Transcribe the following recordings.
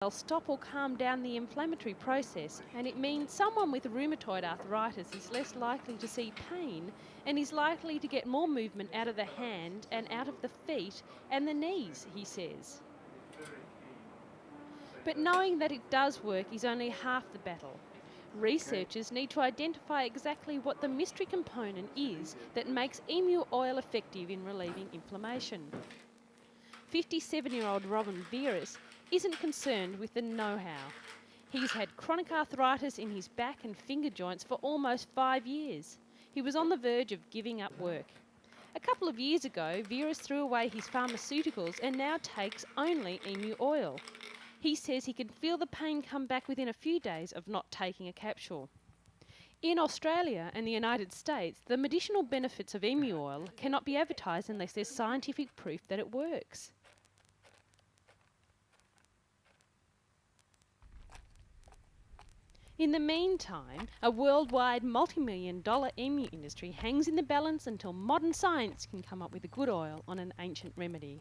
They'll stop or calm down the inflammatory process, and it means someone with rheumatoid arthritis is less likely to see pain and is likely to get more movement out of the hand and out of the feet and the knees, he says. But knowing that it does work is only half the battle. Researchers need to identify exactly what the mystery component is that makes emu oil effective in relieving inflammation. 57-year-old Robin Virus isn't concerned with the know-how. He's had chronic arthritis in his back and finger joints for almost 5 years. He was on the verge of giving up work. A couple of years ago, Virus threw away his pharmaceuticals and now takes only emu oil. He says he can feel the pain come back within a few days of not taking a capsule. In Australia and the United States, the medicinal benefits of emu oil cannot be advertised unless there's scientific proof that it works. In the meantime, a worldwide multi-million-dollar emu industry hangs in the balance until modern science can come up with a good oil on an ancient remedy.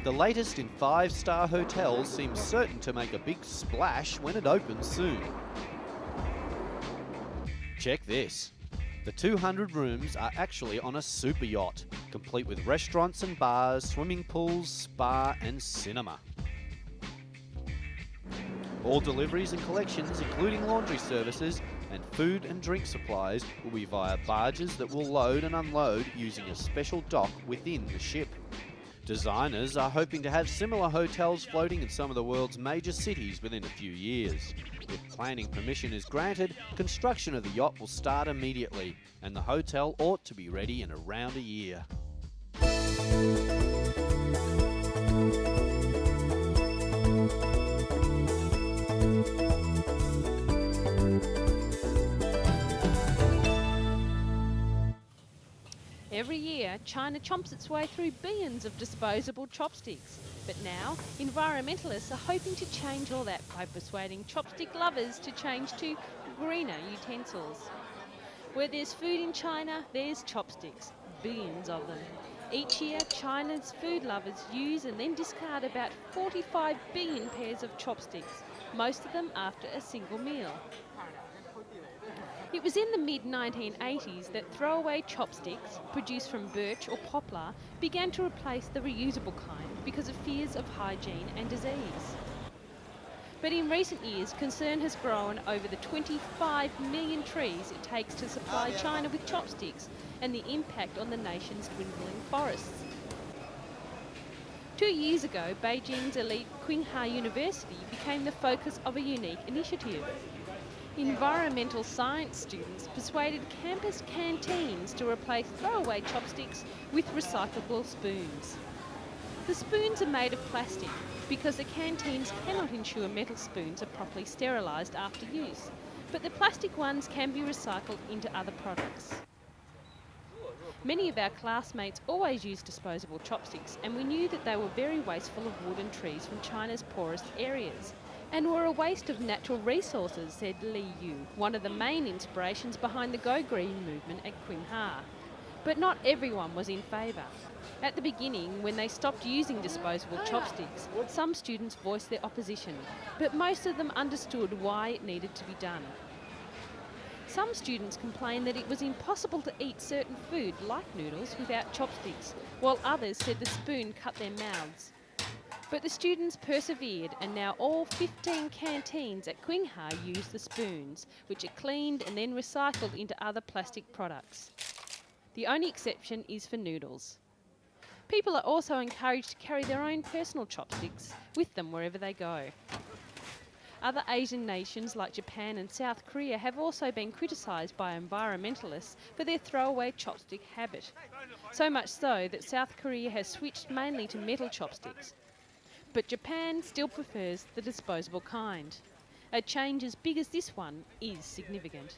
The latest in 5-star hotels seems certain to make a big splash when it opens soon. Check this. The 200 rooms are actually on a super yacht, complete with restaurants and bars, swimming pools, spa and cinema. All deliveries and collections, including laundry services and food and drink supplies, will be via barges that will load and unload using a special dock within the ship. Designers are hoping to have similar hotels floating in some of the world's major cities within a few years. If planning permission is granted, construction of the yacht will start immediately, and the hotel ought to be ready in around a year. Every year, China chomps its way through billions of disposable chopsticks. But now, environmentalists are hoping to change all that by persuading chopstick lovers to change to greener utensils. Where there's food in China, there's chopsticks, billions of them. Each year, China's food lovers use and then discard about 45 billion pairs of chopsticks, most of them after a single meal. It was in the mid-1980s that throwaway chopsticks, produced from birch or poplar, began to replace the reusable kind because of fears of hygiene and disease. But in recent years, concern has grown over the 25 million trees it takes to supply China with chopsticks and the impact on the nation's dwindling forests. 2 years ago, Beijing's elite Tsinghua University became the focus of a unique initiative. Environmental science students persuaded campus canteens to replace throwaway chopsticks with recyclable spoons. The spoons are made of plastic because the canteens cannot ensure metal spoons are properly sterilised after use, but the plastic ones can be recycled into other products. Many of our classmates always used disposable chopsticks, and we knew that they were very wasteful of wood and trees from China's poorest areas, and were a waste of natural resources, said Li Yu, one of the main inspirations behind the Go Green movement at Tsinghua. But not everyone was in favour. At the beginning, when they stopped using disposable chopsticks, some students voiced their opposition, but most of them understood why it needed to be done. Some students complained that it was impossible to eat certain food, like noodles, without chopsticks, while others said the spoon cut their mouths. But the students persevered, and now all 15 canteens at Tsinghua use the spoons, which are cleaned and then recycled into other plastic products. The only exception is for noodles. People are also encouraged to carry their own personal chopsticks with them wherever they go. Other Asian nations like Japan and South Korea have also been criticised by environmentalists for their throwaway chopstick habit. So much so that South Korea has switched mainly to metal chopsticks. But Japan still prefers the disposable kind. A change as big as this one is significant.